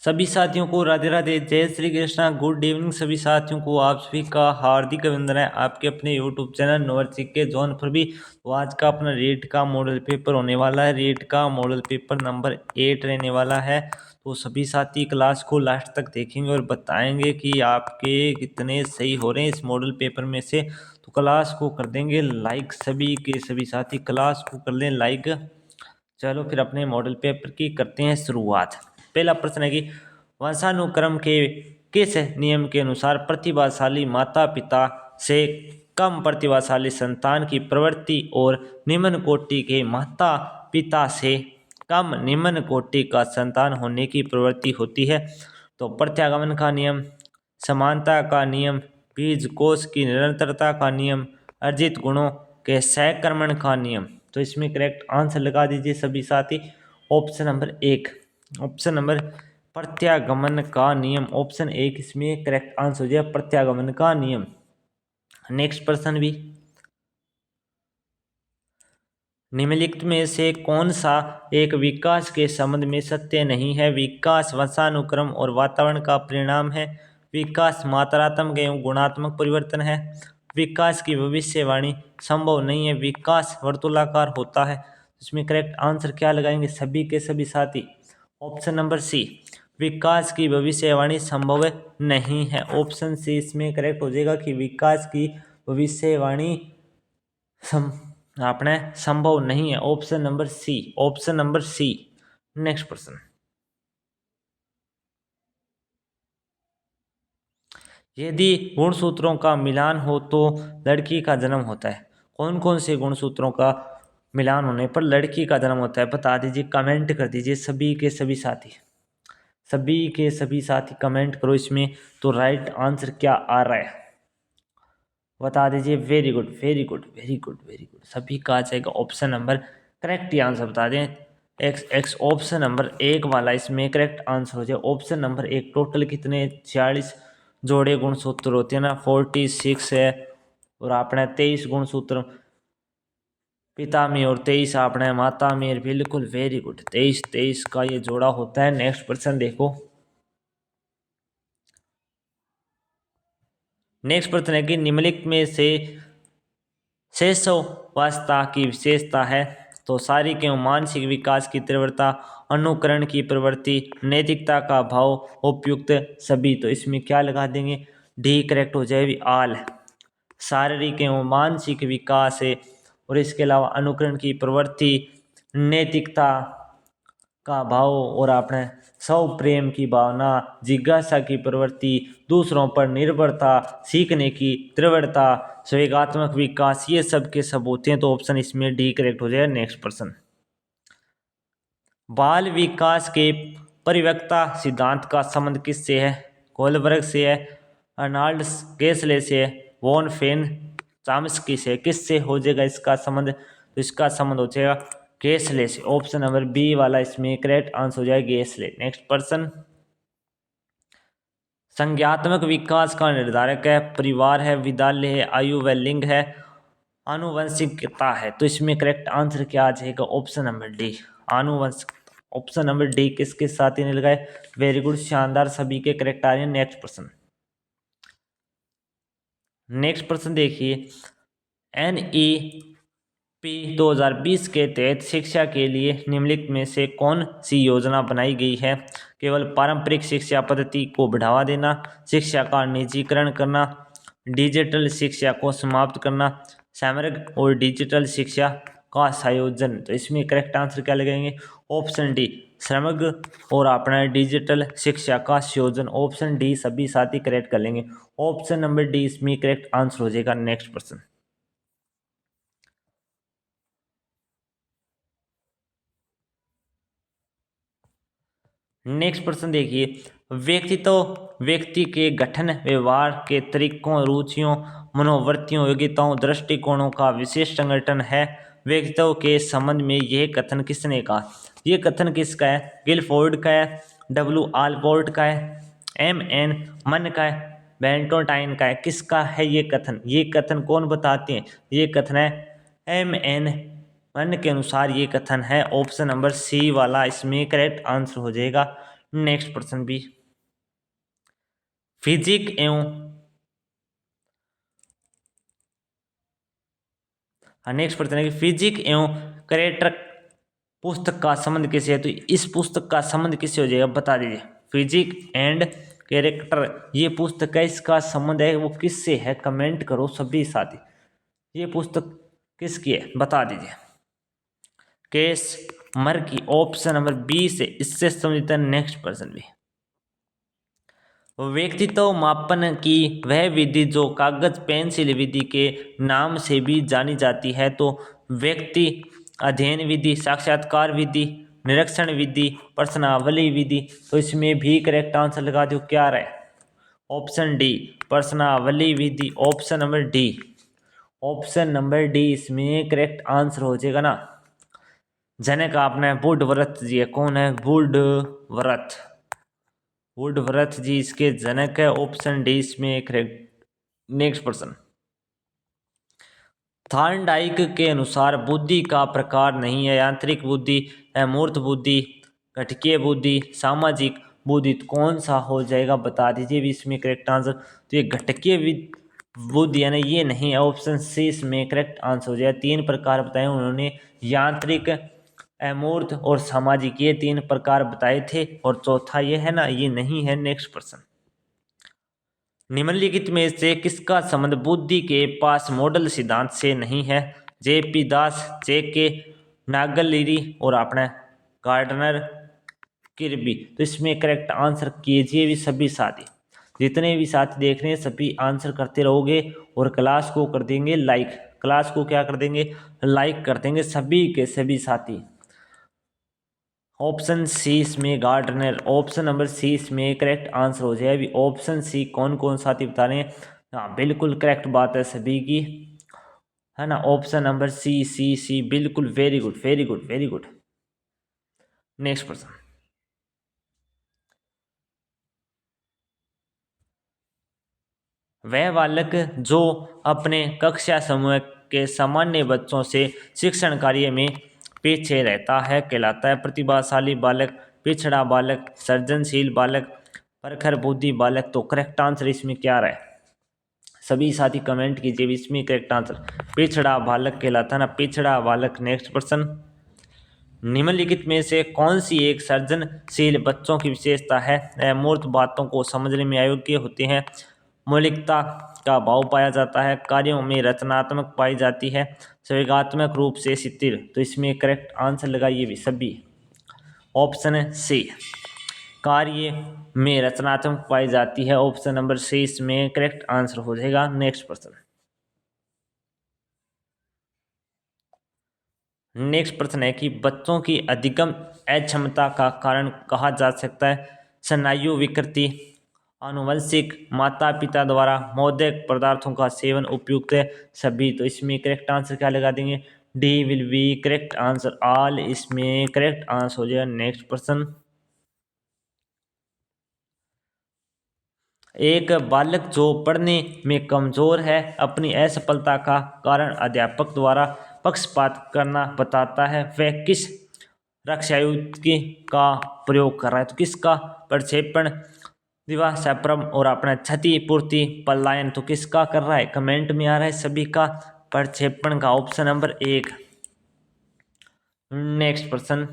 सभी साथियों को राधे राधे, जय श्री कृष्णा, गुड इवनिंग। सभी साथियों को आप सभी का हार्दिक अभिनंदन है आपके अपने यूट्यूब चैनल नोवर्सिक के जॉन पर भी। तो आज का अपना रीट का मॉडल पेपर होने वाला है। रीट का मॉडल पेपर नंबर 8 रहने वाला है। तो सभी साथी क्लास को लास्ट तक देखेंगे और बताएंगे कि आपके कितने सही हो रहे हैं इस मॉडल पेपर में से। तो क्लास को कर देंगे लाइक, सभी के सभी साथी क्लास को कर लें लाइक। चलो फिर अपने मॉडल पेपर की करते हैं शुरुआत। पहला प्रश्न है कि वंशानुक्रम के किस नियम के अनुसार प्रतिभाशाली माता पिता से कम प्रतिभाशाली संतान की प्रवृत्ति और निम्न कोटि के माता पिता से कम निम्न कोटि का संतान होने की प्रवृत्ति होती है? तो प्रत्यागमन का नियम, समानता का नियम, बीज कोश की निरंतरता का नियम, अर्जित गुणों के सहकर्मण का नियम। तो इसमें करेक्ट आंसर लगा दीजिए सभी साथी। ऑप्शन नंबर 1, ऑप्शन नंबर प्रत्यागमन का नियम, ऑप्शन 1 इसमें करेक्ट आंसर हो जाए प्रत्यागमन का नियम। नेक्स्ट प्रश्न भी, निम्नलिखित में से कौन सा एक विकास के संबंध में सत्य नहीं है? विकास वंशानुक्रम और वातावरण का परिणाम है। विकास मात्रात्मक एवं गुणात्मक परिवर्तन है। विकास की भविष्यवाणी संभव नहीं है। विकास वर्तुलाकार होता है। इसमें करेक्ट आंसर क्या लगाएंगे सभी के सभी साथी? ऑप्शन नंबर सी, विकास की भविष्यवाणी संभव नहीं है। ऑप्शन सी इसमें करेक्ट हो जाएगा कि विकास की भविष्यवाणी आपने संभव नहीं है। Option number C, option number C. Next प्रश्न, यदि गुणसूत्रों का मिलान हो तो लड़की का जन्म होता है? कौन कौन से गुणसूत्रों का मिलान होने पर लड़की का जन्म होता है? बता दीजिए, कमेंट कर दीजिए सभी के सभी साथी। सभी के सभी साथी कमेंट करो इसमें तो राइट आंसर क्या आ रहा है बता दीजिए। Very good very good very good very good, सभी का आ जाएगा ऑप्शन नंबर। करेक्ट आंसर बता दें एक्स एक्स, ऑप्शन नंबर 1 वाला इसमें करेक्ट आंसर हो जाए। Option number 1। टोटल कितने 46 जोड़े गुणसूत्र होते हैं ना, 46 है। और आपने 23 गुणसूत्र पिता में और 23 आपने माता में। बिल्कुल वेरी गुड, 23 23 का ये जोड़ा होता है। नेक्स्ट प्रश्न देखो। नेक्स्ट प्रश्न है कि निम्नलिखित में से शेषवास्ता की विशेषता है? तो शारीरिक एवं मानसिक विकास की तीव्रता, अनुकरण की प्रवृत्ति, नैतिकता का भाव, उपयुक्त सभी। तो इसमें क्या लगा देंगे? डी करेक्ट हो जाएगी आल। शारीरिक एवं मानसिक विकास है और इसके अलावा अनुकरण की प्रवृत्ति, नैतिकता का भाव और आपने स्व प्रेम की भावना, जिज्ञासा की प्रवृत्ति, दूसरों पर निर्भरता, सीखने की तीव्रता, संवेगात्मक विकास, ये सब के सब होते हैं। तो ऑप्शन इसमें डी करेक्ट हो जाएगा। नेक्स्ट प्रश्न, बाल विकास के परिपक्वता सिद्धांत का संबंध किससे है? कोलबर्ग से है, अर्नाल्ड गेसले से है, वॉन फेन चाम्स्की से। किससे हो जाएगा इसका संबंध? तो इसका संबंध हो जाएगा गेसले से। ऑप्शन नंबर बी वाला इसमें करेक्ट आंसर हो जाएगा गेसले। नेक्स्ट पर्सन, संज्ञात्मक विकास का निर्धारक है? परिवार है, विद्यालय है, आयु व लिंग है, आनुवंशिकता है। तो इसमें करेक्ट आंसर क्या आ जाएगा? ऑप्शन नंबर डी, आनुवंशिक। ऑप्शन नंबर डी किसके साथ ही लगाए? वेरी गुड, शानदार, सभी के करेक्ट आ रहे हैं। नेक्स्ट प्रश्न, नेक्स्ट प्रश्न देखिए। NEP 2020 के तहत शिक्षा के लिए निम्नलिखित में से कौन सी योजना बनाई गई है? केवल पारंपरिक शिक्षा पद्धति को बढ़ावा देना, शिक्षा का निजीकरण करना, डिजिटल शिक्षा को समाप्त करना, समग्र और डिजिटल शिक्षा का संयोजन। तो इसमें करेक्ट आंसर क्या लगाएंगे? ऑप्शन डी, समग्र और अपना डिजिटल शिक्षा का संयोजन। ऑप्शन डी सभी साथी करेक्ट कर लेंगे। ऑप्शन नंबर डी इसमें करेक्ट आंसर हो जाएगा। नेक्स्ट प्रश्न, नेक्स्ट प्रश्न देखिए। व्यक्तित्व व्यक्ति के गठन, व्यवहार के तरीकों, रुचियों, मनोवृत्तियों, योग्यताओं, दृष्टिकोणों का विशेष संगठन है। व्यक्तित्व के संबंध में यह कथन किसने कहा? यह कथन किसका है? गिलफोर्ड का है, W आलपोर्ट का है, MN मन का है, बेंटोटाइन का है? किसका है ये कथन? ये कथन कौन बताते हैं? ये कथन है MN मन के अनुसार ये कथन है। ऑप्शन नंबर सी वाला इसमें करेक्ट आंसर हो जाएगा। नेक्स्ट प्रश्न भी फिजिक एवं नेक्स्ट प्रश्न है कि फिजिक एवं कैरेक्टर पुस्तक का संबंध किससे है, तो इस पुस्तक का संबंध किससे हो जाएगा बता दीजिए। फिजिक एंड कैरेक्टर ये पुस्तक है, इसका संबंध है वो किससे है, कमेंट करो सभी साथी। ये पुस्तक किसकी है बता दीजिए। केस मर की, ऑप्शन नंबर बी से इससे संबंधित है। नेक्स्ट प्रश्न भी व्यक्तित्व मापन की वह विधि जो कागज पेंसिल विधि के नाम से भी जानी जाती है, तो व्यक्ति अध्ययन विधि, साक्षात्कार विधि, निरीक्षण विधि, प्रश्नावली विधि, तो इसमें भी करेक्ट आंसर लगा दो क्या रहे, ऑप्शन डी प्रश्नावली विधि, option number D, option number D इसमें करेक्ट आंसर हो जाएगा ना। जनक आपने बुद्धव्रत जी है, कौन है बुद्धव्रत, बुद्धव्रत जी इसके जनक है, ऑप्शन डी इसमें करेक्ट। नेक्स्ट प्रश्न थॉर्नडाइक के अनुसार बुद्धि का प्रकार नहीं है, यांत्रिक बुद्धि, अमूर्त बुद्धि, घटकीय बुद्धि, सामाजिक बुद्धि, तो कौन सा हो जाएगा बता दीजिए भी इसमें करेक्ट आंसर। तो ये घटकीय बुद्धि है ना, ये नहीं है, ऑप्शन सी इसमें करेक्ट आंसर हो जाएगा। 3 प्रकार बताए उन्होंने, यांत्रिक, अमूर्त और सामाजिक, ये 3 प्रकार बताए थे, और चौथा ये है ना, ये नहीं है। नेक्स्ट प्रश्न निम्नलिखित में से किसका संबंध बुद्धि के पास मॉडल सिद्धांत से नहीं है, जेपी दास, जे.के. नागलिरी और अपना गार्डनर किर्बी, तो इसमें करेक्ट आंसर कीजिए भी सभी साथी। जितने भी साथी देख रहे हैं सभी आंसर करते रहोगे और क्लास को कर देंगे लाइक, क्लास को क्या कर देंगे लाइक कर देंगे सभी के सभी साथी। ऑप्शन सी इसमें गार्डनर, ऑप्शन नंबर सी इसमें करेक्ट आंसर हो जाए। अभी ऑप्शन सी कौन कौन साथी बता रहे हैं, हाँ बिल्कुल करेक्ट बात है सभी की, है ना, ऑप्शन नंबर सी सी सी बिल्कुल, very good very good very good. Next प्रश्न वह बालक जो अपने कक्षा समूह के सामान्य बच्चों से शिक्षण कार्य में पीछे रहता है कहलाता है प्रतिभाशाली बालक, पिछड़ा बालक, सृजनशील बालक, प्रखर बुद्धि बालक, तो करेक्ट आंसर इसमें क्या रहा है सभी साथी कमेंट कीजिए इसमें करेक्ट आंसर पिछड़ा बालक कहलाता है ना, पिछड़ा बालक। नेक्स्ट प्रश्न निम्नलिखित में से कौन सी एक सृजनशील बच्चों की विशेषता है, अमूर्त बातों को समझने में अयोग्य होते हैं, मौलिकता का भाव पाया जाता है, कार्यों में रचनात्मक पाई जाती है, संवेगात्मक रूप से स्थिर, तो इसमें करेक्ट आंसर लगाइए भी सभी, ऑप्शन सी कार्य में रचनात्मक पाई जाती है, ऑप्शन नंबर सी इसमें करेक्ट आंसर हो जाएगा। नेक्स्ट प्रश्न नेक्स्ट प्रश्न है कि बच्चों की अधिगम अक्षमता का कारण कहा जा सकता है, स्नायु विकृति, आनुवंशिक, माता पिता द्वारा मादक पदार्थों का सेवन उपयुक्त है सभी, तो इसमें करेक्ट आंसर क्या लगा देंगे, D will be correct answer, all इसमें करेक्ट आंसर हो जाएगा। नेक्स्ट प्रश्न एक बालक जो पढ़ने में कमजोर है अपनी असफलता का कारण अध्यापक द्वारा पक्षपात करना बताता है, वह किस रक्षायुक्ति का प्रयोग कर रहा है, तो किसका, प्रक्षेपण, विवाह सप्रम और अपना क्षतिपूर्ति पलायन, तो किसका कर रहा है कमेंट में आ रहा है सभी का, प्रक्षेपण का, ऑप्शन नंबर 1। नेक्स्ट प्रश्न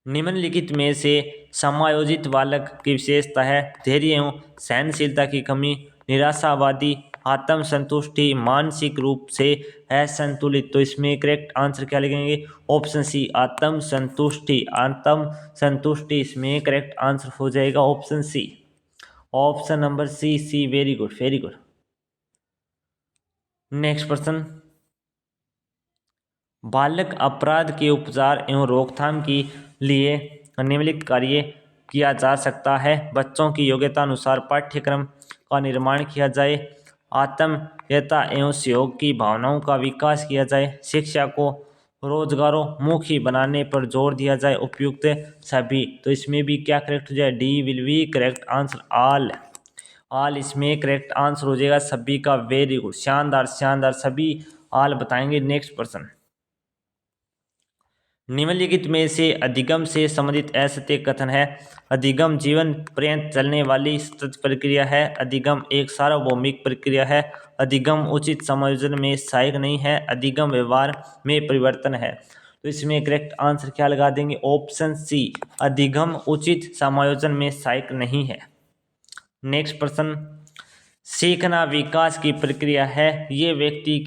निम्नलिखित में से समायोजित बालक की विशेषता है, धैर्य एवं सहनशीलता की कमी, निराशावादी, आत्मसंतुष्टि, मानसिक रूप से असंतुलित, तो इसमें करेक्ट आंसर क्या लगेंगे, ऑप्शन सी आत्मसंतुष्टि, आत्मसंतुष्टि इसमें करेक्ट आंसर हो जाएगा, option C, option number C C, very good very good. Next प्रश्न बालक अपराध के उपचार एवं रोकथाम के लिए निम्नलिखित कार्य किया जा सकता है, बच्चों की योग्यता अनुसार पाठ्यक्रम का निर्माण किया जाए, आत्मीयता एवं सहयोग की भावनाओं का विकास किया जाए, शिक्षा को रोजगारोन्मुखी बनाने पर जोर दिया जाए, उपयुक्त सभी, तो इसमें भी क्या करेक्ट हो जाए, D will be correct answer, all, all इसमें करेक्ट आंसर हो जाएगा सभी का, वेरी गुड, शानदार शानदार, सभी ऑल बताएंगे। नेक्स्ट प्रश्न निम्नलिखित में से अधिगम से संबंधित असत्य कथन है। अधिगम जीवन पर्यंत चलने वाली सतत प्रक्रिया है। अधिगम एक सार्वभौमिक प्रक्रिया है। अधिगम उचित समायोजन में सहायक नहीं है। अधिगम व्यवहार में परिवर्तन है। तो इसमें करेक्ट आंसर क्या लगा देंगे? ऑप्शन सी, अधिगम उचित समायोजन में सहायक नहीं है। नेक्स्ट प्रश्न, सीखना विकास की प्रक्रिया है। ये व्यक्ति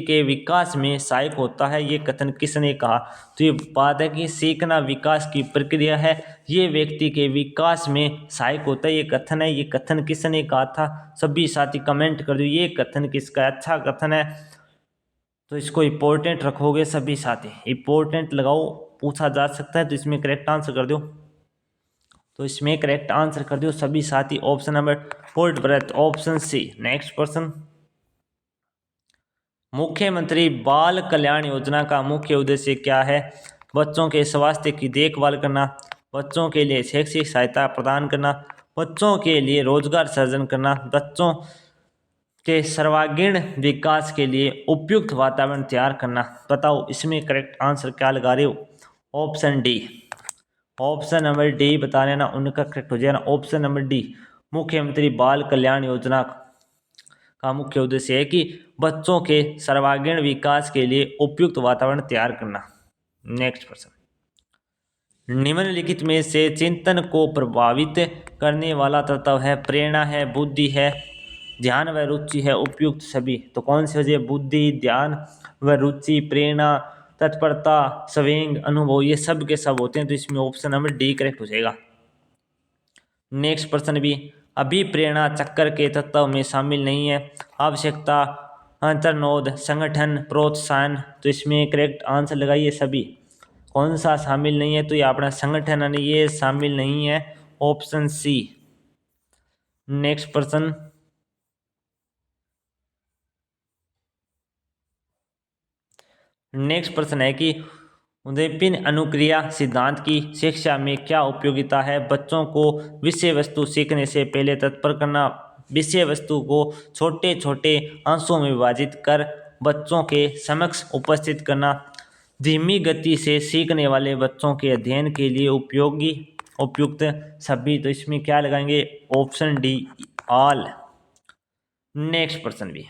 के विकास में सहायक होता है। ये कथन किसने कहा? तो ये बात है कि सीखना विकास की प्रक्रिया है, ये व्यक्ति के विकास में सहायक होता है। ये कथन है, ये कथन किसने कहा था? सभी साथी कमेंट कर दो ये कथन किसका है? अच्छा कथन है तो इसको इम्पोर्टेंट रखोगे सभी साथी, इम्पोर्टेंट लगाओ, पूछा जा सकता है। तो इसमें करेक्ट आंसर कर दो। तो इसमें करेक्ट आंसर कर दो सभी साथी। ऑप्शन नंबर पोर्ट ब्रेथ, ऑप्शन सी। नेक्स्ट प्रश्न, मुख्यमंत्री बाल कल्याण योजना का मुख्य उद्देश्य क्या है? बच्चों के स्वास्थ्य की देखभाल करना, बच्चों के लिए शैक्षिक सहायता प्रदान करना, बच्चों के लिए रोजगार सृजन करना, बच्चों के सर्वांगीण विकास के लिए उपयुक्त वातावरण तैयार करना। बताओ इसमें करेक्ट आंसर क्या लगा रहे हो? Option D, option number D बता लेना, उनका करेक्ट हो जाएगा ऑप्शन नंबर डी। मुख्यमंत्री बाल कल्याण योजना का मुख्य उद्देश्य है कि बच्चों के सर्वांगीण विकास के लिए उपयुक्त वातावरण तैयार करना। नेक्स्ट प्रश्न, निम्नलिखित में से चिंतन को प्रभावित करने वाला तत्व है? प्रेरणा है, बुद्धि है, ध्यान व रुचि है, उपयुक्त सभी। तो कौन सी हो जाए? बुद्धि, ध्यान व रुचि, प्रेरणा, तत्परता, संवेग, अनुभव, ये सब के सब होते हैं। तो इसमें ऑप्शन नंबर डी करेक्ट हो जाएगा। नेक्स्ट प्रश्न भी, अभिप्रेरणा चक्कर के तत्व में शामिल नहीं है। आवश्यकता, अंतर्नोद, संगठन, प्रोत्साहन। तो इसमें करेक्ट आंसर लगाइए सभी, कौन सा शामिल नहीं है? तो ये अपना संगठन है, ये शामिल नहीं है, ऑप्शन सी। नेक्स्ट प्रश्न, नेक्स्ट प्रश्न है कि उद्दीपन अनुक्रिया सिद्धांत की शिक्षा में क्या उपयोगिता है? बच्चों को विषय वस्तु सीखने से पहले तत्पर करना, विषय वस्तु को छोटे छोटे अंशों में विभाजित कर बच्चों के समक्ष उपस्थित करना, धीमी गति से सीखने वाले बच्चों के अध्ययन के लिए उपयोगी, उपयुक्त सभी। तो इसमें क्या लगाएंगे? Option D, all. नेक्स्ट प्रश्न भी,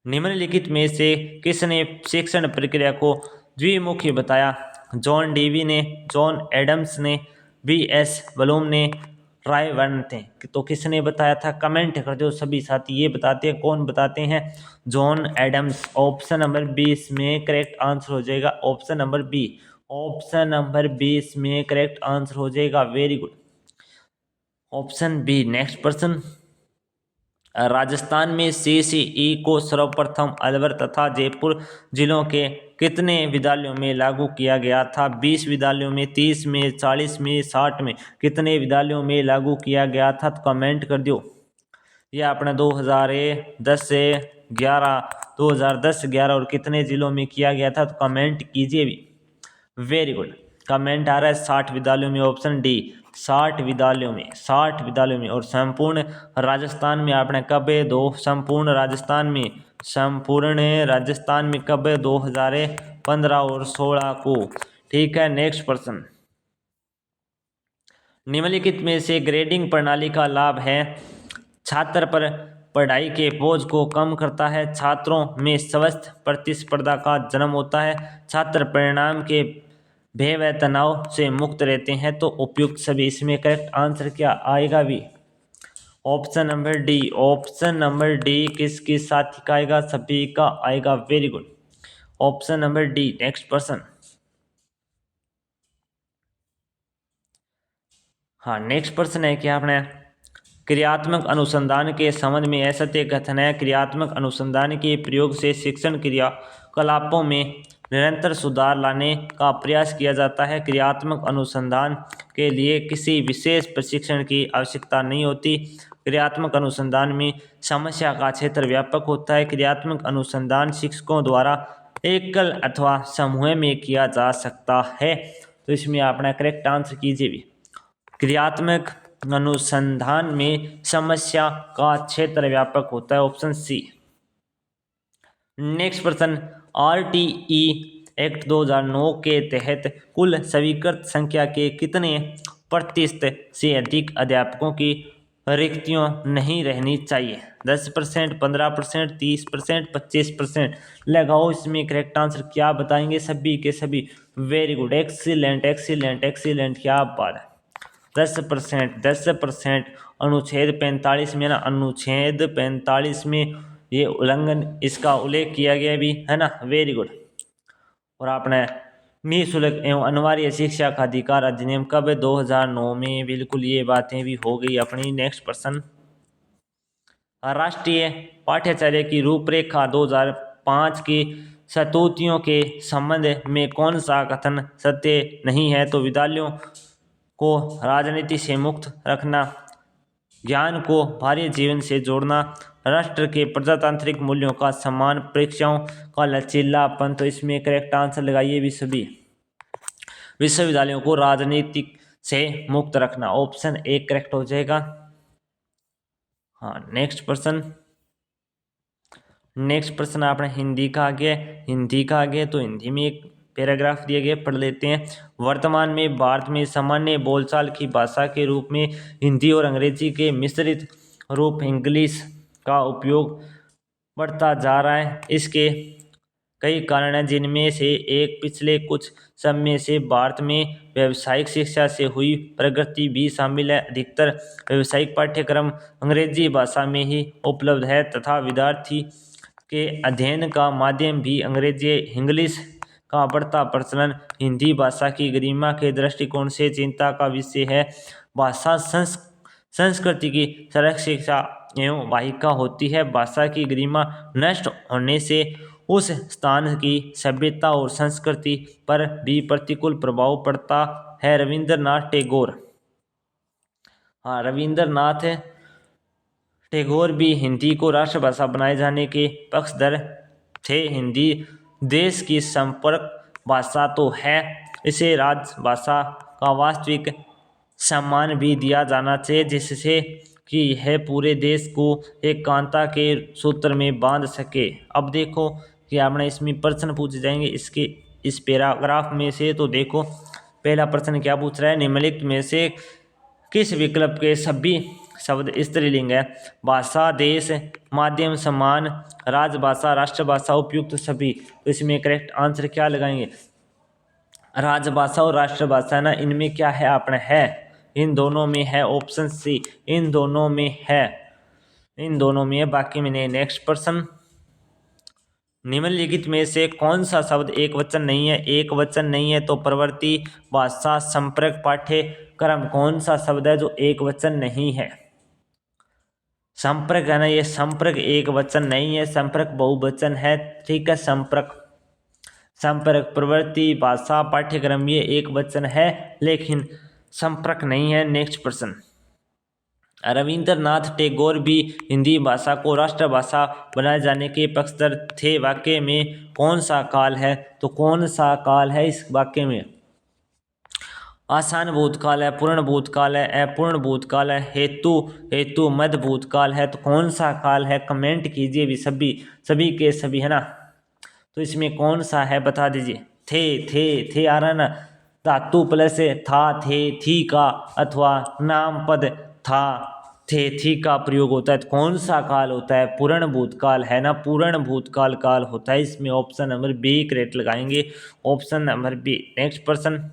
निम्नलिखित में से किसने शिक्षण प्रक्रिया को द्विमुखी बताया? जॉन डीवी ने, जॉन एडम्स ने, बी.एस. ब्लूम ने, राय वर्न थे। तो किसने बताया था? कमेंट कर दो सभी साथी, ये बताते हैं, कौन बताते हैं? John Adams. ऑप्शन नंबर 20 में करेक्ट आंसर हो जाएगा, option number B. Option number 20 में करेक्ट आंसर हो जाएगा, very good, option B. Next प्रश्न, राजस्थान में सीसीई को सर्वप्रथम अलवर तथा जयपुर जिलों के कितने विद्यालयों में लागू किया गया था? 20 विद्यालयों में, 30 में, 40 में, 60 में, कितने विद्यालयों में लागू किया गया था? तो कमेंट कर दो। यह अपना 2010 से 11, 2010-11 और कितने जिलों में किया गया था? तो कमेंट कीजिए भी, वेरी गुड। कमेंट आ रहा है 60 विद्यालयों में, ऑप्शन डी, 60 विद्यालयों में, 60 विद्यालयों में। और संपूर्ण राजस्थान में आपने कब है? संपूर्ण राजस्थान में, संपूर्ण राजस्थान में कब है? 2015 और 16 को। ठीक है, नेक्स्ट प्रश्न, निम्नलिखित में से ग्रेडिंग प्रणाली का लाभ है? छात्र पर पढ़ाई के बोझ को कम करता है, छात्रों में स्वस्थ प्रतिस्पर्धा का जन्म होता है, छात्र परिणाम के भय व तनाव से मुक्त रहते हैं। तो उपयुक्त सभी। इसमें करेक्ट आंसर क्या आएगा भी? Option number D, option number D किसके साथ का आएगा? सभी का आएगा, very good, option number D. Next person, हाँ नेक्स्ट प्रश्न है कि आपने क्रियात्मक अनुसंधान के संबंध में असत्य कथन है। क्रियात्मक अनुसंधान के प्रयोग से शिक्षण क्रियाकलापों में निरंतर सुधार लाने का प्रयास किया जाता है। क्रियात्मक अनुसंधान के लिए किसी विशेष प्रशिक्षण की आवश्यकता नहीं होती। क्रियात्मक अनुसंधान में समस्या का क्षेत्र व्यापक होता है। क्रियात्मक अनुसंधान शिक्षकों द्वारा एकल अथवा समूह में किया जा सकता है। तो इसमें आपने करेक्ट आंसर कीजिए भी, क्रियात्मक अनुसंधान में समस्या का क्षेत्र व्यापक होता है, ऑप्शन सी। नेक्स्ट प्रश्न, आरटीई एक्ट 2009 के तहत कुल स्वीकृत संख्या के कितने प्रतिशत से अधिक अध्यापकों की रिक्तियां नहीं रहनी चाहिए? 10%, 15%, 30%, 25%। लगाओ इसमें करेक्ट आंसर, क्या बताएंगे सभी के सभी? Very good, excellent excellent excellent, क्या बात है। 10%, 10%। अनुच्छेद 45 में ना, अनुच्छेद 45 में ये उल्लंघन, इसका उल्लेख किया गया भी है ना। Very good. और आपने निःशुल्क एवं अनिवार्य शिक्षा का अधिकार अधिनियम कब? 2009 में। बिल्कुल ये बातें भी हो गई अपनी। नेक्स्ट प्रश्न, राष्ट्रीय पाठ्यचर्या की रूपरेखा 2005 की स्तुतियों के संबंध में कौन सा कथन सत्य नहीं है? तो विद्यालयों को राजनीति से मुक्त रखना, ज्ञान को बाह्य जीवन से जोड़ना, राष्ट्र के प्रजातांत्रिक मूल्यों का सम्मान, परीक्षाओं का लचीलापन। तो इसमें करेक्ट आंसर लगाइए भी सभी। विश्वविद्यालयों को राजनीति से मुक्त रखना, ऑप्शन ए करेक्ट हो जाएगा। हाँ, नेक्स्ट प्रश्न आपने हिंदी का आ गया तो हिंदी में एक पैराग्राफ दिए गए, पढ़ लेते हैं। वर्तमान में भारत में सामान्य बोलचाल की भाषा के रूप में हिंदी और अंग्रेजी के मिश्रित रूप इंग्लिश का उपयोग बढ़ता जा रहा है। इसके कई कारण हैं, जिनमें से एक पिछले कुछ समय से भारत में व्यावसायिक शिक्षा से हुई प्रगति भी शामिल है। अधिकतर व्यावसायिक पाठ्यक्रम अंग्रेजी भाषा में ही उपलब्ध है तथा विद्यार्थी के अध्ययन का माध्यम भी अंग्रेजी इंग्लिश का बढ़ता प्रचलन हिंदी भाषा की गरिमा के दृष्टिकोण से चिंता का विषय है। भाषा संस्कृति की संरक्षिका एवं वाहिका होती है। भाषा की गरिमा नष्ट होने से उस स्थान की सभ्यता और संस्कृति पर भी प्रतिकूल प्रभाव पड़ता है। रविंद्रनाथ टैगोर, हाँ, रविंद्रनाथ टैगोर भी हिंदी को राष्ट्रभाषा बनाए जाने के पक्षधर थे। हिंदी देश की संपर्क भाषा तो है, इसे राजभाषा का वास्तविक सम्मान भी दिया जाना चाहिए, जिससे कि यह पूरे देश को एकांता के सूत्र में बांध सके। अब देखो कि आपने इसमें प्रश्न पूछे जाएंगे इसके इस पैराग्राफ में से। तो देखो पहला प्रश्न क्या पूछ रहा है, निम्नलिखित में से किस विकल्प के सभी शब्द स्त्रीलिंग है? भाषा, देश, माध्यम, सम्मान, राजभाषा, राष्ट्रभाषा, उपयुक्त सभी। तो इसमें करेक्ट आंसर क्या लगाएंगे? राजभाषा और राष्ट्रभाषा ना, इनमें क्या है आपने है, इन दोनों में है, ऑप्शन सी, इन दोनों में है, इन दोनों में है, बाकी में नहीं। नेक्स्ट प्रश्न, निम्नलिखित में से कौन सा शब्द एक वचन नहीं है? एक वचन नहीं है तो प्रवृत्ति, भाषा, संपर्क, पाठ्यक्रम, कौन सा शब्द है जो एक वचन नहीं है? संपर्क है ना, ये संपर्क एक वचन नहीं है, संपर्क बहुवचन है। ठीक है, संपर्क, प्रवृत्ति, भाषा, पाठ्यक्रम ये एक वचन है लेकिन संपर्क नहीं है। नेक्स्ट प्रश्न, रविंद्रनाथ टैगोर भी हिंदी भाषा को राष्ट्रभाषा बनाए जाने के पक्षधर थे। वाक्य में कौन सा काल है? तो कौन सा काल है इस वाक्य में? आसान भूतकाल है, पूर्ण भूतकाल है, अपूर्ण भूतकाल है, हेतु मध्य भूतकाल है। तो कौन सा काल है? कमेंट कीजिए भी सभी के सभी, है ना। तो इसमें कौन सा है बता दीजिए। थे आ रहा है ना, धातु प्लस था, थे, थी का अथवा नाम पद था, थे, थी का प्रयोग होता है। तो कौन सा काल होता है? पूर्ण भूतकाल है ना, पूर्ण भूतकाल काल होता है। इसमें ऑप्शन नंबर बी करेक्ट लगाएंगे, ऑप्शन नंबर बी। नेक्स्ट प्रश्न,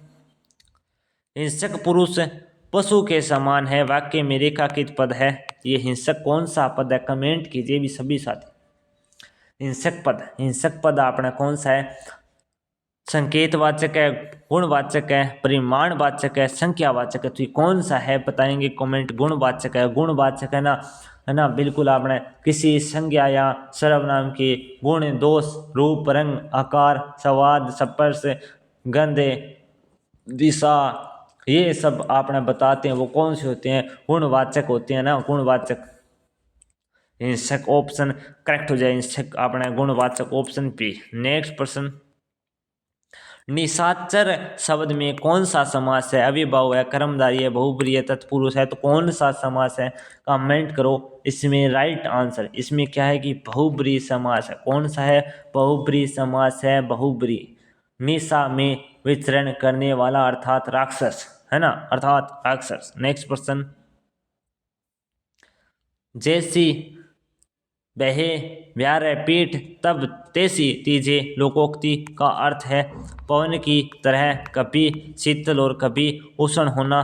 हिंसक पुरुष पशु के समान है, वाक्य में रेखांकित पद है, ये हिंसक कौन सा पद है? कमेंट कीजिए भी सभी साथी। हिंसक पद आपने कौन सा है? संकेतवाचक है, गुणवाचक है, परिमाणवाचक है, संख्यावाचक है। तो ये कौन सा है बताएंगे कमेंट। गुणवाचक है, गुणवाचक है ना, बिल्कुल। आपने किसी संज्ञा या सर्वनाम के गुण, दोष, रूप, रंग, आकार, स्वाद, स्पर्श, गंध, दिशा, ये सब आपने बताते हैं वो कौन से होते हैं? गुणवाचक होते हैं ना, गुणवाचक। हिंसक ऑप्शन करेक्ट हो जाए, हिंसक आपने गुणवाचक, ऑप्शन पी। नेक्स्ट प्रश्न, निशाचर शब्द में कौन सा समास है? अविभाव है, कर्मधारय है, बहुब्रीहि है, तत्पुरुष है। तो कौन सा समास है? कमेंट करो। इसमें राइट आंसर इसमें क्या है कि बहुब्रीहि समास है। कौन सा है? बहुब्रीहि समास है, बहुब्रीहि। निशा में विचरण करने वाला अर्थात राक्षस, है ना, अर्थात राक्षस। नेक्स्ट क्वेश्चन, जैसी बहे ब्याह पीठ तब तैसी तीजे लोकोक्ति का अर्थ है पवन की तरह कभी शीतल और कभी उष्ण होना,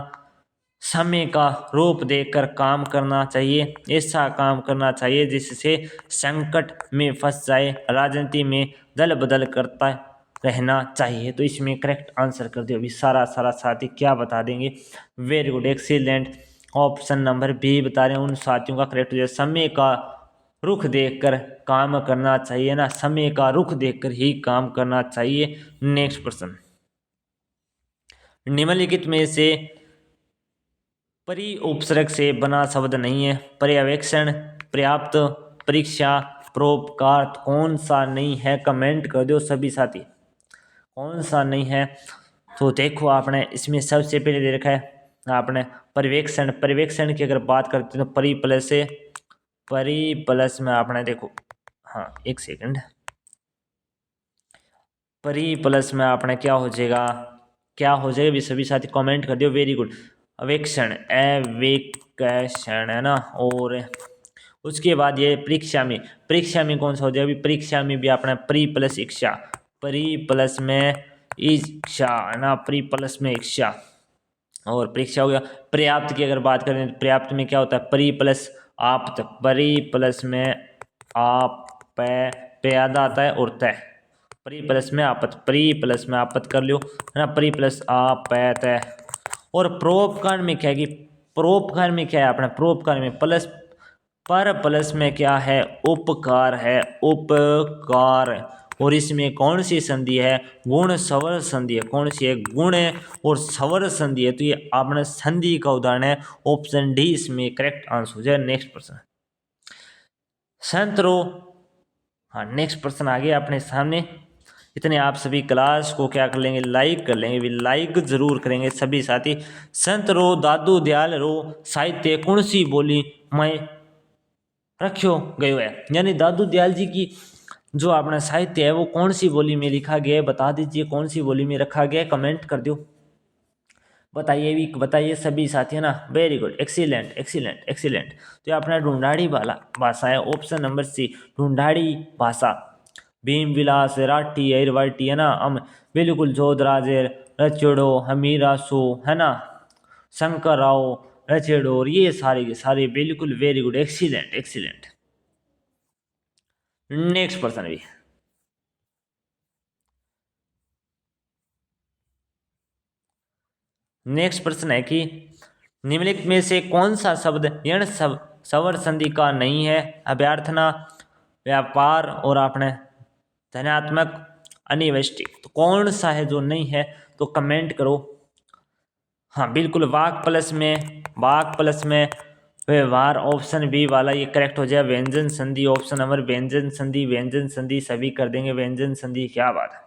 समय का रूप देखकर काम करना चाहिए, ऐसा काम करना चाहिए जिससे संकट में फंस जाए, राजनीति में दल बदल करता रहना चाहिए। तो इसमें करेक्ट आंसर कर दियो अभी सारा साथी क्या बता देंगे। Very good, excellent. Option number B बता रहे हैं उन साथियों का करेक्ट हो जाए, समय का रुख देखकर काम करना चाहिए ना, समय का रुख देखकर ही काम करना चाहिए। नेक्स्ट प्रश्न, निम्नलिखित में से परि उपसर्ग से बना शब्द नहीं है, पर्यवेक्षण, पर्याप्त, परीक्षा, परोपकार, कौन सा नहीं है, कमेंट कर दो सभी साथी, कौन सा नहीं है। तो देखो आपने इसमें सबसे पहले दे रखा है आपने पर्यवेक्षण, पर्यवेक्षण की अगर बात करते हैं तो परि प्लस से, परि प्लस में आपने देखो, हाँ एक सेकंड, परि प्लस में आपने क्या हो जाएगा, क्या हो जाएगा भी सभी साथी कमेंट कर दियो। वेरी गुड, अवेक्षण, अवेक्षण है ना। और उसके बाद ये परीक्षा में, परीक्षा में कौन सा हो जाएगा, परीक्षा में भी अपना प्री प्लस इच्छा, प्री प्लस में इच्छा है ना, प्री प्लस में इच्छा। और परीक्षा हो गया। पर्याप्त की अगर बात करें तो पर्याप्त में क्या होता है, परी प्लस आप्त, परी प्लस में आप प्यादा आता है और तय, परी प्लस में आपत, परी प्लस में आपत कर लो है ना, परी प्लस आप तय। और परोपकार में क्या है कि परोपकार में क्या है अपना, परोपकार में प्लस, पर प्लस में क्या है, उपकार है, उपकार। और इसमें कौन सी संधि है, गुण सवर संधि है, कौन सी है, गुण और सवर संधि है। तो ये आपने संधि का उदाहरण है, ऑप्शन डी इसमें करेक्ट आंसर हो जाए। नेक्स्ट प्रश्न, संतरो, हाँ नेक्स्ट प्रश्न आ गया अपने सामने। इतने आप सभी क्लास को क्या कर लेंगे, लाइक कर लेंगे, भी लाइक जरूर करेंगे सभी साथी। संत रो दादू दयाल रो साहित्य कौन सी बोली मैं रखियो गयो है, यानी दादू दयाल जी की जो अपना साहित्य है वो कौन सी बोली में लिखा गया है, बता दीजिए कौन सी बोली में रखा गया है, कमेंट कर दो, बताइए भी, बताइए सभी साथी है ना। Very good, excellent excellent excellent. तो ये अपना ढूंढाड़ी भाषा है, ऑप्शन नंबर सी ढूंढाड़ी भाषा। भीम विलास राठी ऐरवाटी है ना, हम बिल्कुल जोधराजे रचड़ो हमीरासो है ना, शंकर राव रचेड़ो, और ये सारे के सारे बिल्कुल very good, excellent excellent. Next person भी, नेक्स्ट प्रश्न है कि निम्नलिखित में से कौन सा शब्द यण सवर संधि का नहीं है, अभ्यर्थना, व्यापार और आपने धनात्मक, अनिवृष्टि। तो कौन सा है जो नहीं है, तो कमेंट करो। हाँ बिल्कुल, वाक प्लस में, वाक प्लस में व्यवहार, ऑप्शन बी वाला ये करेक्ट हो जाए। व्यंजन संधि, ऑप्शन नंबर व्यंजन संधि, व्यंजन संधि सभी कर देंगे, व्यंजन संधि, क्या बात है,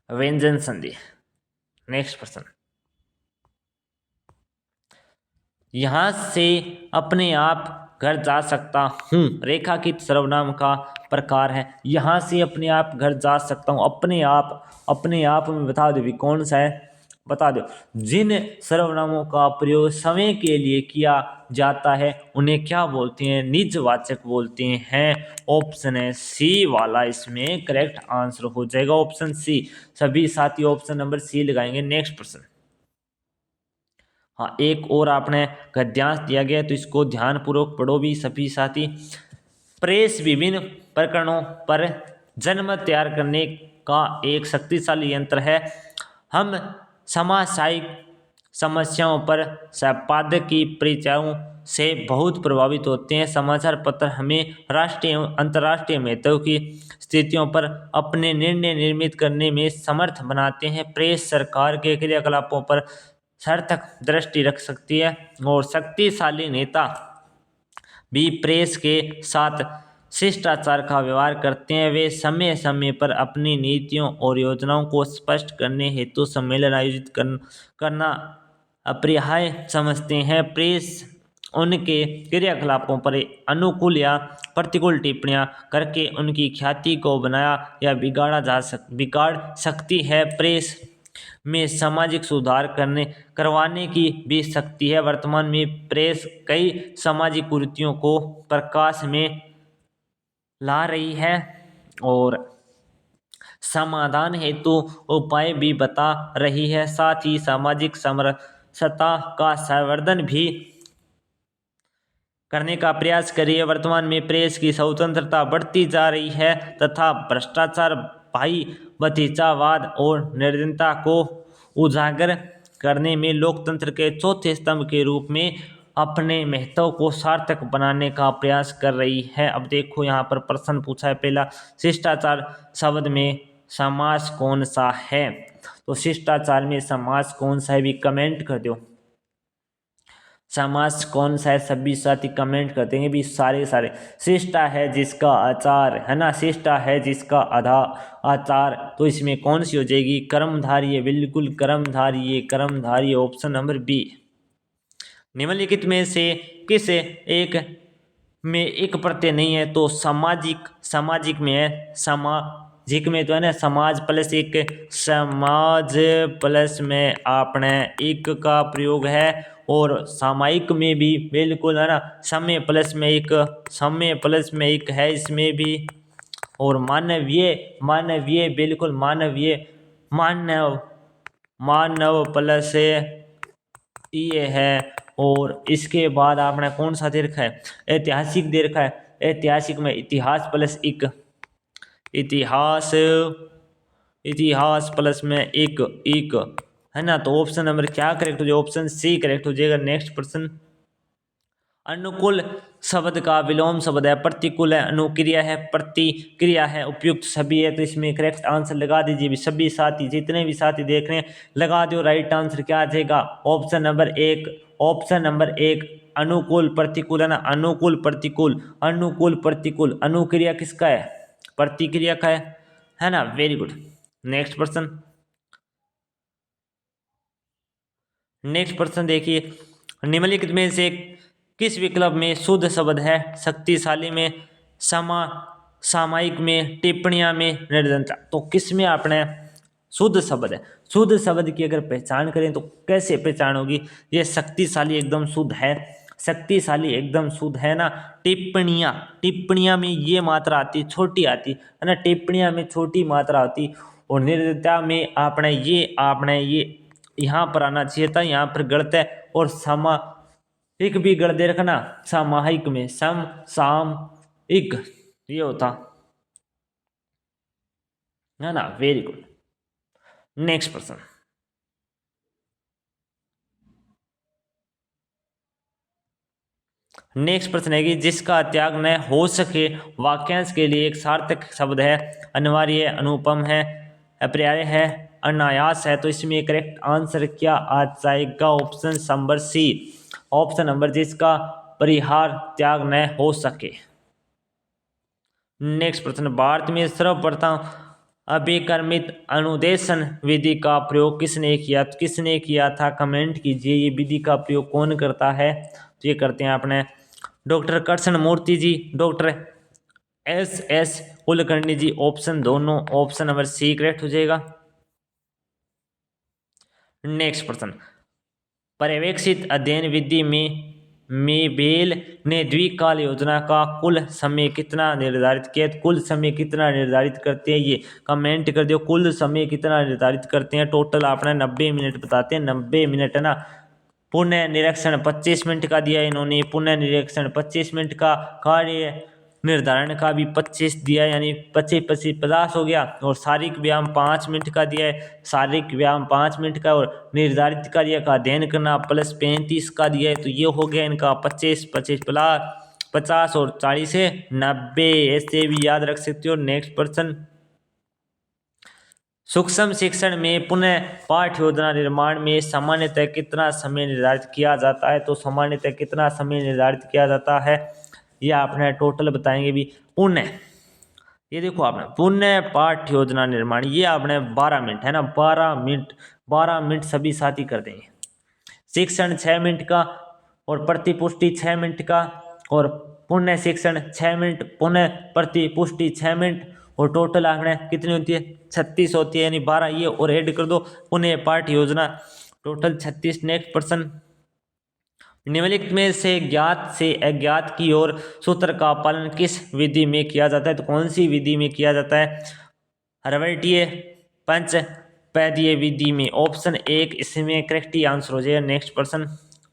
व्यंजन संधि। नेक्स्ट प्रश्न, यहां से अपने आप घर जा सकता हूँ रेखांकित सर्वनाम का प्रकार है, यहां से अपने आप घर जा सकता हूँ, अपने आप, अपने आप में बता दो भी कौन सा है, बता दो। जिन सर्वनामों का प्रयोग समय के लिए किया जाता है उन्हें क्या बोलते हैं, निजवाचक बोलते हैं। ऑप्शन है सी वाला इसमें करेक्ट आंसर हो जाएगा, ऑप्शन सी। सभी साथी ऑप्शन नंबर सी लगाएंगे। नेक्स्ट प्रश्न, हाँ एक और आपने गद्यांश दिया गया तो इसको ध्यानपूर्वक पढ़ो भी सभी साथी। प्रेस विभिन्न प्रकरणों पर जनमत तैयार करने का एक शक्तिशाली यंत्र है, हम सामाजिक समस्याओं पर संपादकीय परिचयों से बहुत प्रभावित होते हैं, समाचार पत्र हमें राष्ट्रीय एवं अंतर्राष्ट्रीय महत्व की स्थितियों पर अपने निर्णय निर्मित करने में समर्थ बनाते हैं, प्रेस सरकार के क्रियाकलापों पर सार्थक दृष्टि रख सकती है और शक्तिशाली नेता भी प्रेस के साथ शिष्टाचार का व्यवहार करते हैं, वे समय समय पर अपनी नीतियों और योजनाओं को स्पष्ट करने हेतु सम्मेलन आयोजित करना अपरिहार्य समझते हैं, प्रेस उनके क्रियाकलापों पर अनुकूल या प्रतिकूल टिप्पणियां करके उनकी ख्याति को बनाया या बिगाड़ सकती है। प्रेस में सामाजिक सुधार करवाने की भी शक्ति है। वर्तमान में प्रेस कई सामाजिक कुरीतियों को प्रकाश में ला रही है और समाधान हेतु उपाय भी बता रही है। साथ ही सामाजिक समरसता का संवर्धन भी करने का प्रयास करिए। वर्तमान में प्रेस की स्वतंत्रता बढ़ती जा रही है तथा भ्रष्टाचार, भाई भतीजावाद और निर्दयता को उजागर करने में लोकतंत्र के चौथे स्तंभ के रूप में अपने महत्व को सार्थक बनाने का प्रयास कर रही है। अब देखो यहाँ पर प्रश्न पूछा है पहला, शिष्टाचार शब्द में समास कौन सा है? तो शिष्टाचार में समास कौन सा है भी कमेंट कर दो। समास कौन सा है सभी साथी कमेंट कर देंगे भी सारे। शिष्टा है जिसका आचार है ना, शिष्टा है जिसका आचार, तो इसमें कौन सी हो जाएगी? कर्मधारय, बिल्कुल कर्मधारय ऑप्शन नंबर बी। निम्नलिखित में से किस एक में एक प्रत्यय नहीं है? तो सामाजिक में है। सामाजिक में तो है ना समाज प्लस एक, समाज प्लस में आपने एक का प्रयोग है। और सामायिक में भी बिल्कुल है ना समय प्लस में एक है इसमें भी। और मानवीय बिल्कुल मानव प्लस ये है। और इसके बाद आपने कौन सा दे रखा है? ऐतिहासिक दे रखा है। ऐतिहासिक में इतिहास प्लस एक, इतिहास प्लस में एक है ना। तो ऑप्शन नंबर क्या करेक्ट हो जाएगा? ऑप्शन सी करेक्ट हो जाएगा। नेक्स्ट प्रश्न, अनुकूल शब्द का विलोम शब्द है, प्रतिकूल है, अनुक्रिया है, प्रतिक्रिया है, उपयुक्त सभी है। तो इसमें करेक्ट आंसर लगा दीजिए सभी साथी, जितने भी साथी देख रहे हैं लगा दो। राइट आंसर क्या आ जाएगा? ऑप्शन नंबर एक अनुकूल प्रतिकूल है ना, अनुकूल प्रतिकूल। अनुक्रिया किसका है? प्रतिक्रिया का है ना। Very good. नेक्स्ट प्रश्न देखिए, निम्नलिखित में से किस विकल्प में शुद्ध शब्द है? शक्तिशाली में, सामायिक में, टिप्पणियां में, निर्धनता। तो किस में आपने शुद्ध शब्द है? शुद्ध शब्द की अगर पहचान करें तो कैसे पहचान होगी? ये शक्तिशाली एकदम शुद्ध है ना। टिप्पणियां में ये मात्रा आती, छोटी आती है ना, टिप्पणियां में छोटी मात्रा आती। और निर्धनता में आपने ये यहाँ पर आना चाहिए था, यहाँ पर गलत है। और सामायिक भी गलत दे रखना, सामायिक में सामयिक ये होता है ना। Very good. नेक्स्ट प्रश्न, है कि जिसका त्याग न हो सके वाक्यांश के लिए एक सार्थक शब्द है? अनिवार्य, अनुपम है, अपर्याय है, अनायास है। तो इसमें करेक्ट आंसर क्या आ जाएगा? Option number C, option number जिसका परिहार त्याग न हो सके। नेक्स्ट प्रश्न, भारत में सर्वप्रथम अभिकर्मित अनुदेशन विधि का प्रयोग किसने किया था? कमेंट कीजिए, ये विधि का प्रयोग कौन करता है? तो ये करते हैं अपने डॉक्टर कृष्ण मूर्ति जी, डॉक्टर एस कुलकर्णी जी। ऑप्शन दोनों, ऑप्शन नंबर सी करेक्ट हो जाएगा। नेक्स्ट प्रश्न, पर्यवेक्षित अध्ययन विधि में बेल ने द्विकाल योजना का कुल समय कितना निर्धारित किया? कुल समय कितना निर्धारित करते हैं? ये कमेंट कर दो, कुल समय कितना निर्धारित करते हैं? टोटल आपने 90 मिनट बताते हैं, 90 मिनट है ना। पुनः निरीक्षण 25 मिनट का दिया इन्होंने, पुनः निरीक्षण 25 मिनट का, कार्य निर्धारण का भी 25 दिया, यानी 25 50 हो गया। और शारीरिक व्यायाम 5 मिनट का दिया है, शारीरिक व्यायाम 5 मिनट का। और निर्धारित कार्य का अध्ययन करना प्लस 35 का दिया है। तो ये हो गया इनका 25 प्लस 50 और 40 से 90, ऐसे भी याद रख सकते हो। नेक्स्ट प्रश्न, सूक्ष्म शिक्षण में पुनः पाठ योजना निर्माण में सामान्यतः कितना समय निर्धारित किया जाता है? तो सामान्यतः कितना समय निर्धारित किया जाता है ये आपने टोटल बताएंगे भी। पुनः ये देखो आपने पुनः पाठ योजना निर्माण, ये आपने 12 मिनट है ना, 12 मिनट सभी साथी कर देंगे। शिक्षण 6 मिनट का और प्रतिपुष्टि 6 मिनट का, और पुण्य शिक्षण 6 मिनट, पुण्य प्रतिपुष्टि 6 मिनट, और टोटल आंकड़े कितनी होती है 36 होती है, यानी 12 ये और ऐड कर दो। पुण्य पाठ योजना टोटल 36। नेक्स्ट प्रश्न, निम्नलिखित में से ज्ञात से अज्ञात की ओर सूत्र का पालन किस विधि में किया जाता है? तो कौन सी विधि में किया जाता है? हर्वैटीय पंचपदीय विधि में। ऑप्शन 1 इसमें करेक्ट आंसर हो जाएगा। नेक्स्ट प्रश्न,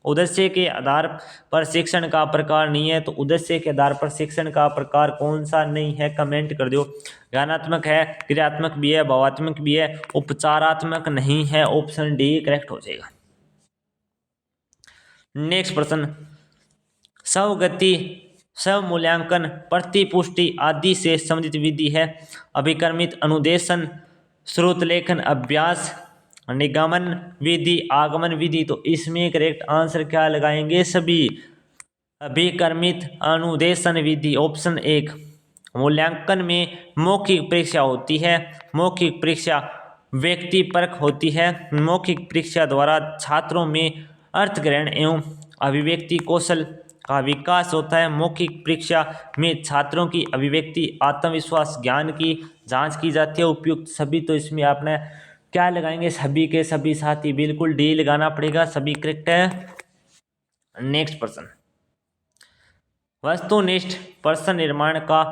उद्देश्य के आधार पर शिक्षण का प्रकार नहीं है, तो उद्देश्य के आधार पर शिक्षण का प्रकार कौन सा नहीं है? कमेंट कर दो। ज्ञानात्मक है, क्रियात्मक भी है, भावात्मक भी है, उपचारात्मक नहीं है। ऑप्शन डी करेक्ट हो जाएगा। नेक्स्ट प्रश्न, स्वगति, स्वमूल्यांकन, प्रतिपुष्टि आदि से संबंधित विधि है। अभिक्रमित, अनुदेशन, स्रोत लेखन, अभ्यास, निगमन विधि, आगमन विधि। तो इसमें करेक्ट आंसर क्या लगाएंगे? सभी। अभिक्रमित अनुदेशन विधि, ऑप्शन 1। मूल्यांकन में मौखिक परीक्षा होती है। मौखिक परीक्षा व्यक्तिपरक होती है। मौखिक परीक्षा द्वारा छात्रों में अर्थग्रहण एवं अभिव्यक्ति कौशल का विकास होता है। मौखिक परीक्षा में छात्रों की अभिव्यक्ति, आत्मविश्वास, ज्ञान की जांच की जाती है। उपयुक्त सभी, तो इसमें आपने क्या लगाएंगे? सभी के सभी साथी, बिल्कुल डी लगाना पड़ेगा, सभी करेक्ट है। नेक्स्ट प्रश्न, वस्तुनिष्ठ प्रश्न निर्माण का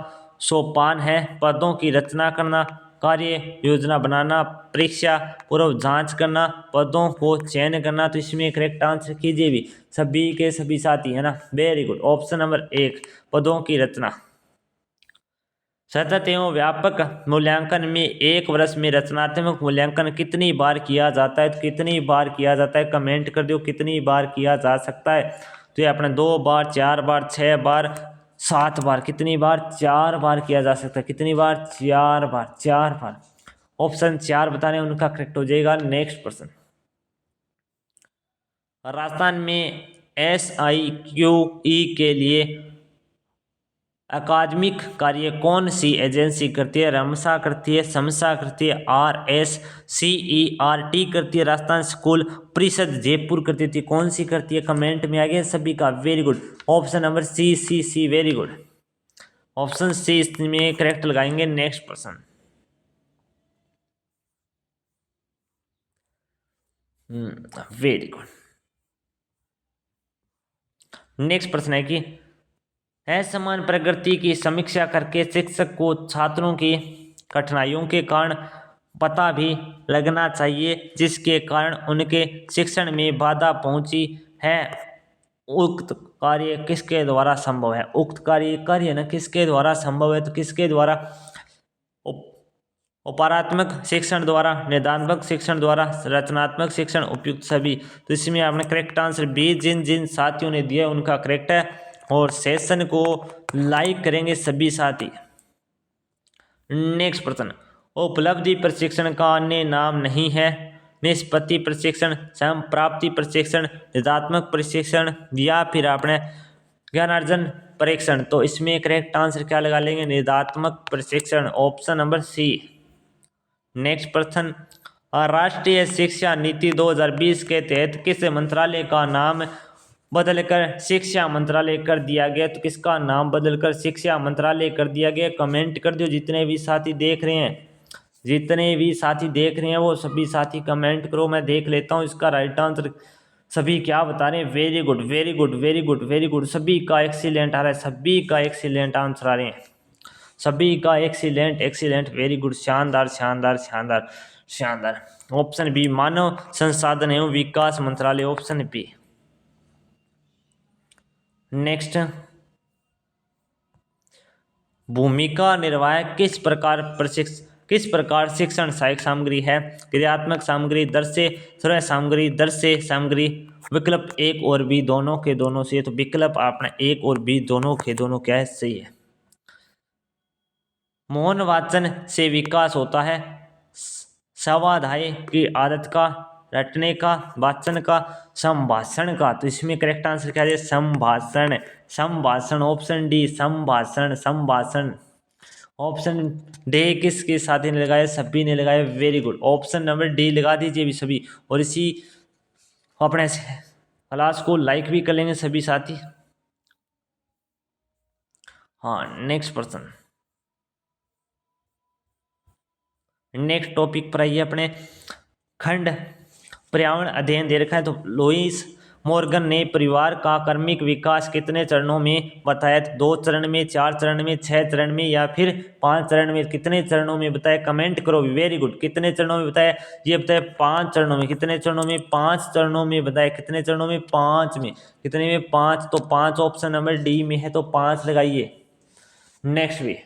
सोपान है। पदों की रचना करना, कार्य योजना बनाना, परीक्षा पूर्व जांच करना, पदों को चयन करना। तो इसमें करेक्ट आंसर कीजिए भी, सभी के सभी साथी, है ना। Very good. ऑप्शन नंबर 1 पदों की रचना। सतत एवं व्यापक मूल्यांकन में एक वर्ष में रचनात्मक मूल्यांकन कितनी बार किया जाता है? तो कितनी बार किया जाता है? कमेंट कर दो कितनी बार किया जा सकता है। तो ये अपने 2 बार, 4 बार, 6 बार, 7 बार। कितनी बार? 4 बार किया जा सकता है। कितनी बार? 4 बार। 4 बार। ऑप्शन 4 बताने उनका करेक्ट हो जाएगा। नेक्स्ट प्रश्न, राजस्थान में SIQE के लिए अकादमिक कार्य कौन सी एजेंसी करती है? रमसा करती है, समसा करती है, RSCERT करती है, राजस्थान स्कूल परिषद जयपुर करती थी। कौन सी करती है? कमेंट में आ गया सभी का। Very good. Option number C। Very good. Option C में करेक्ट लगाएंगे। नेक्स्ट प्रश्न, वेरी गुड। नेक्स्ट प्रश्न है कि असमान प्रगति की समीक्षा करके शिक्षक को छात्रों की कठिनाइयों के कारण पता भी लगना चाहिए जिसके कारण उनके शिक्षण में बाधा पहुंची है। उक्त कार्य किसके द्वारा संभव है? उक्त कार्य ना किसके द्वारा संभव है? तो किसके द्वारा? उपरात्मक शिक्षण द्वारा, निदानात्मक शिक्षण द्वारा, रचनात्मक शिक्षण, उपयुक्त सभी। तो इसमें आपने करेक्ट आंसर बी जिन जिन साथियों ने दिया उनका करेक्ट है। और सेशन को लाइक करेंगे सभी साथी। नेक्स्ट प्रश्न, उपलब्धि प्रशिक्षण का अन्य नाम नहीं है। निष्पत्ति प्रशिक्षण, स्वयं प्राप्ति प्रशिक्षण, निदात्मक प्रशिक्षण, या फिर आपने ज्ञानार्जन परीक्षण। तो इसमें करेक्ट आंसर क्या लगा लेंगे? निदात्मक प्रशिक्षण। Option number C। नेक्स्ट प्रश्न, राष्ट्रीय शिक्षा नीति 2020 के तहत किस मंत्रालय का नाम बदलकर शिक्षा मंत्रालय कर दिया गया? तो किसका नाम बदलकर शिक्षा मंत्रालय कर दिया गया? कमेंट कर दो जितने भी साथी देख रहे हैं। जितने भी साथी देख रहे हैं वो सभी साथी कमेंट करो, मैं देख लेता हूँ इसका राइट आंसर सभी क्या बता रहे हैं। Very good, very good, very good, very good. सभी का एक्सीलेंट आ रहा है, सभी का एक्सीलेंट आंसर आ रहे हैं, सभी का एक्सीलेंट एक्सीलेंट, वेरी गुड, शानदार शानदार शानदार शानदार। ऑप्शन बी मानव संसाधन एवं विकास मंत्रालय। Option B. नेक्स्ट, भूमिका निर्वाह किस प्रकार शिक्षण सहायक सामग्री है? क्रियात्मक सामग्री, दृश्य श्रव्य सामग्री, दृश्य सामग्री। विकल्प 1 और B दोनों के दोनों से। तो विकल्प आपने 1 और B दोनों के दोनों क्या है? सही है। मौन वाचन से विकास होता है। स्वाध्याय की आदत का, रटने का, वाचन का, संभाषण का। तो इसमें करेक्ट आंसर क्या है? संभाषण। संभाषण। ऑप्शन डी संभाषण। संभाषण। ऑप्शन डी किसके साथ ने लगाया? सभी ने लगाया। Very good. Option number D लगा दीजिए भी सभी। और इसी अपने क्लास को लाइक भी कर लेंगे सभी साथी। हाँ, नेक्स्ट पर्सन, नेक्स्ट टॉपिक पर आइए अपने। खंड पर्यावरण अध्ययन दे रखा है, तो लुईस मॉर्गन ने परिवार का क्रमिक विकास कितने चरणों में बताया? तो 2 चरण में, 4 चरण में, 6 चरण में या फिर 5 चरण में? कितने चरणों में बताया? कमेंट करो। Very good. कितने चरणों में बताया? ये बताया 5 चरणों में। कितने चरणों में? 5 चरणों में बताया। कितने चरणों में? 5 में। कितने में? 5। तो 5 ऑप्शन नंबर डी में है, तो 5 लगाइए। नेक्स्ट भी,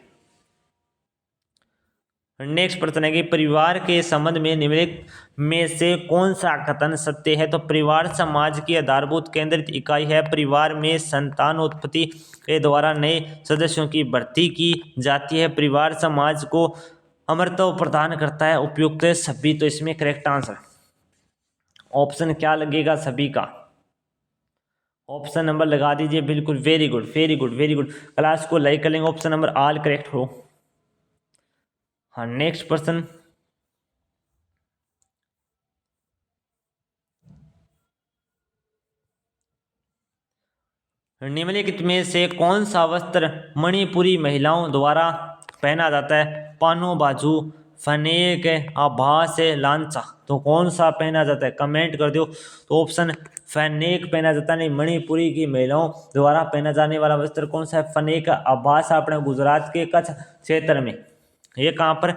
नेक्स्ट प्रश्न है कि परिवार के संबंध में निम्नलिखित में से कौन सा कथन सत्य है? तो परिवार समाज की आधारभूत केंद्रित इकाई है। परिवार में संतानोत्पत्ति के द्वारा नए सदस्यों की भर्ती की जाती है। परिवार समाज को अमरत्व प्रदान करता है। उपयुक्त सभी, तो इसमें करेक्ट आंसर ऑप्शन क्या लगेगा? सभी का ऑप्शन नंबर लगा दीजिए। बिल्कुल, very good, very good, very good. Class को लाइक कर लेंगे, ऑप्शन नंबर ऑल करेक्ट हो। हाँ, नेक्स्ट पर्सन, निम्नलिखित में से कौन सा वस्त्र मणिपुरी महिलाओं द्वारा पहना जाता है? पानो बाजू, फनेक, आभास, लांचा। तो कौन सा पहना जाता है? कमेंट कर दो। तो ऑप्शन फनेक पहना जाता है। नहीं, मणिपुरी की महिलाओं द्वारा पहना जाने वाला वस्त्र कौन सा है? फनेक। आभास अपने गुजरात के कच्छ क्षेत्र में, ये कहाँ पर?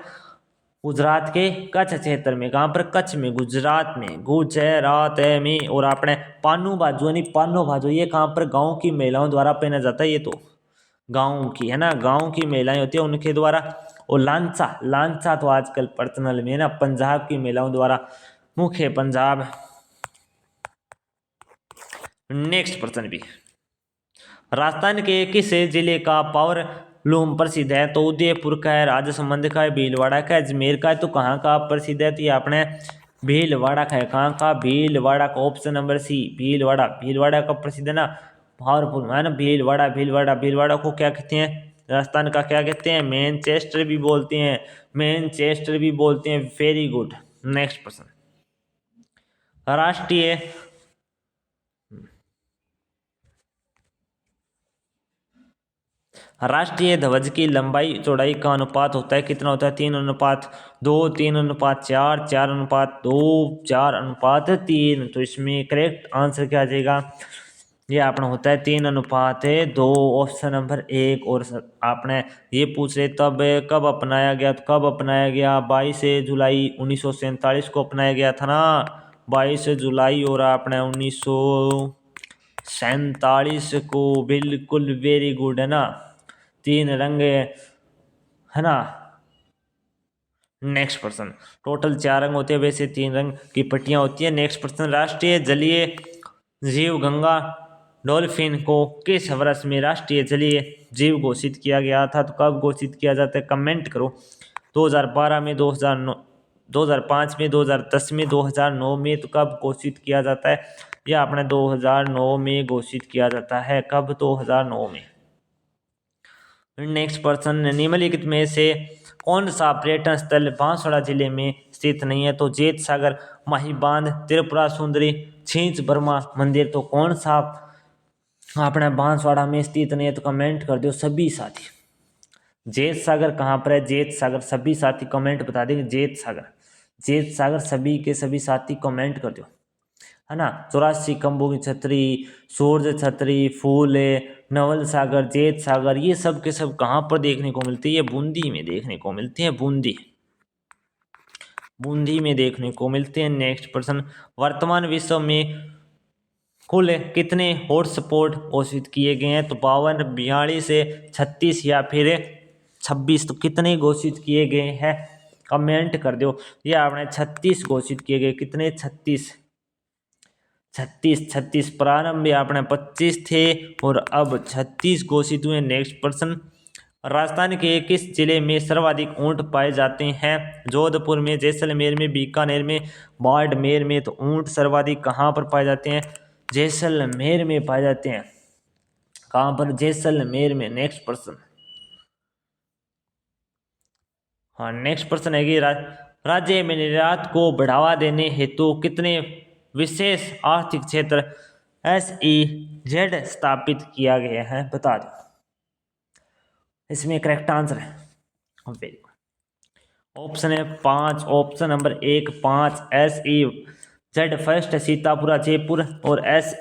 गुजरात के कच्छ क्षेत्र में। कहाँ पर? कच्छ में, गुजरात में, गुजरात में। और अपने पानू बाजू यानी पानो बाजू, ये कहाँ पर? गांव की महिलाओं द्वारा पहना जाता है। ये तो गांव की है ना, गांव की महिलाएं होती है उनके द्वारा। और लांचा, लांचा तो आजकल पर्सनल में है ना, पंजाब की महिलाओं द्वारा, मुख्य पंजाब। नेक्स्ट पर्सन भी, राजस्थान के किस जिले का पावर लूम प्रसिद्ध है? तो उदयपुर का है, राजसमंद का है, भीलवाड़ा का है, अजमेर का है। तो कहाँ का प्रसिद्ध है? तो ये अपने भीलवाड़ा का है। कहाँ का? भीलवाड़ा का। Option number C, Bhilwara. Bhilwara का प्रसिद्ध है ना, पावरफुल है ना, भीलवाड़ा। भीलवाड़ा, भीलवाड़ा को क्या कहते हैं? राजस्थान का क्या कहते हैं? मैनचेस्टर भी बोलते हैं, मैनचेस्टर भी बोलते हैं। Very good. नेक्स्ट पर्सन, राष्ट्रीय राष्ट्रीय ध्वज की लंबाई चौड़ाई का अनुपात होता है, कितना होता है? 3:2, 3:4, 4:2, 4:3। तो इसमें करेक्ट आंसर क्या आ जाएगा? ये आपने होता है 3:2। Option number 1। और आपने ये पूछ रहे तब कब अपनाया गया? तो कब अपनाया गया? 22 जुलाई 1947 को अपनाया गया था ना, 22 जुलाई। और आपने 1947 को, बिल्कुल वेरी गुड है ना, 3 रंग है ना। नेक्स्ट पर्सन, टोटल 4 रंग होते हैं, वैसे 3 रंग की पट्टियां होती है। नेक्स्ट पर्सन, राष्ट्रीय जलीय जीव गंगा डॉल्फिन को किस वर्ष में राष्ट्रीय जलीय जीव घोषित किया गया था? तो कब घोषित किया जाता है? कमेंट करो। 2012 में, 2009, 2005 में, 2010 में, 2009 में। तो कब घोषित किया जाता है? यह अपने 2009 में घोषित किया जाता है। कब? 2009 में। नेक्स्ट पर्सन, निम्नलिखित में से कौन सा पर्यटन स्थल बांसवाड़ा जिले में स्थित नहीं है? तो जेत सागर, माही बांध, त्रिपुरा सुंदरी, छींच बर्मा मंदिर। तो कौन सा अपने बांसवाड़ा में स्थित नहीं है? तो कमेंट कर दो सभी साथी। जेत सागर कहाँ पर है? जेत सागर, सभी साथी कमेंट बता देंगे। जेत सागर, जेत सागर, सभी के सभी साथी कमेंट कर दो, है ना। 84 खंभों की छतरी, सूरज छतरी, फूल, नवल सागर, जेत सागर, ये सब के सब कहाँ पर देखने को मिलती है? ये बूंदी में देखने को मिलती है। बूंदी, बूंदी में देखने को मिलते हैं। नेक्स्ट पर्सन, वर्तमान विश्व में कुल कितने हॉटस्पॉट घोषित किए गए हैं? तो 52, 42, 36 या फिर 26। तो कितने घोषित किए गए हैं? कमेंट कर दो। ये आपने 36 घोषित किए गए। कितने? 36, 36, 36। प्रारंभ में आपने 25 थे और अब 36 घोषित हुए। नेक्स्ट पर्सन, राजस्थान के किस जिले में सर्वाधिक ऊंट पाए जाते हैं? जोधपुर में, जैसलमेर में, बीकानेर में, बाड़मेर में। तो ऊंट सर्वाधिक कहाँ पर पाए जाते हैं? जैसलमेर में पाए जाते हैं। कहाँ पर? जैसलमेर में। नेक्स्ट पर्सन, हाँ, नेक्स्ट पर्सन है कि राज्य में निर्यात को बढ़ावा देने हेतु कितने विशेष आर्थिक क्षेत्र SEZ स्थापित किया गया है, बता दो। इसमें करेक्ट आंसर है वेरी गुड। ऑप्शन है 5, option number 1 5 SEZ first Sitapura Jaipur, और SEZ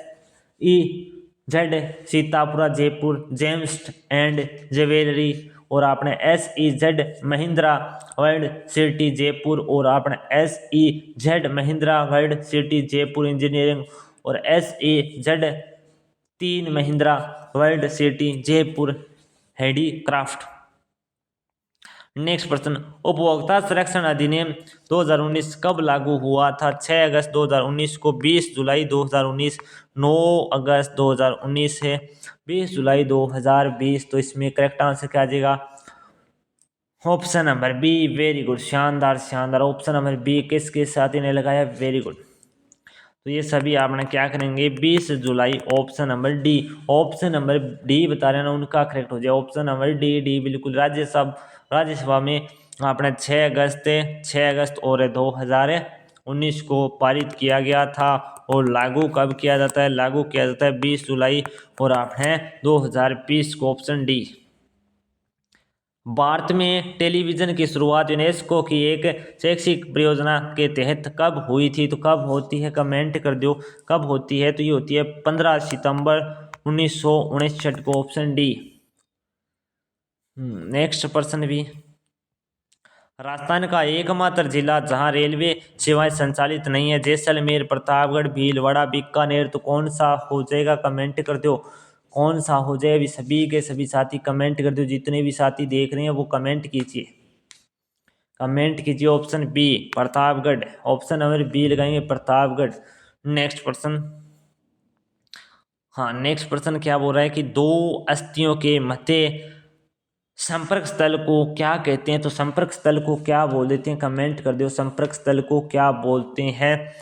Sitapura Jaipur James and jewellery, और आपने SEZ Mahindra world city Jaipur, और आपने SEZ Mahindra world city Jaipur engineering, और SEZ 3 Mahindra world city Jaipur handicraft. Next प्रश्न, उपभोक्ता संरक्षण अधिनियम 2019 कब लागू हुआ था? 6 अगस्त 2019 को, 20 जुलाई 2019, 9 अगस्त 2019 है, 20 जुलाई 2020। तो इसमें करेक्ट आंसर क्या आ जाएगा? Option number B, very good, शानदार शानदार। ऑप्शन नंबर बी किसके साथ इन्हें लगाया? Very good. तो ये सभी आपने क्या करेंगे? 20 जुलाई, option number D. Option number D बता रहे हैं ना, उनका करेक्ट हो जाए ऑप्शन नंबर डी बिल्कुल। राज्यसभा में आपने 6 अगस्त और 2019 को पारित किया गया था। और लागू कब किया जाता है? लागू किया जाता है 20 जुलाई और आपने 2020 को, ऑप्शन डी। भारत में टेलीविजन की शुरुआत यूनेस्को की एक शैक्षिक परियोजना के तहत कब हुई थी? तो कब होती है कमेंट कर दो कब होती है। तो ये होती है 15 सितंबर 1959 को, ऑप्शन डी। नेक्स्ट प्रश्न भी, राजस्थान का एकमात्र जिला जहां रेलवे सेवाएं संचालित नहीं है, जैसलमेर, प्रतापगढ़, भीलवाड़ा, बीकानेर। तो कौन सा हो जाएगा? कमेंट कर दो कौन सा हो जाए। अभी सभी के सभी साथी कमेंट कर दो, जितने भी साथी देख रहे हैं वो कमेंट कीजिए, कमेंट कीजिए। Option B Pratapgarh, option number B लगाएंगे प्रतापगढ़। नेक्स्ट प्रश्न, हाँ नेक्स्ट प्रश्न क्या बोल रहा है कि दो अस्थियों के मध्य संपर्क स्थल को क्या कहते हैं? तो संपर्क स्थल को क्या बोल देते हैं? कमेंट कर दो, संपर्क स्थल को क्या बोलते हैं?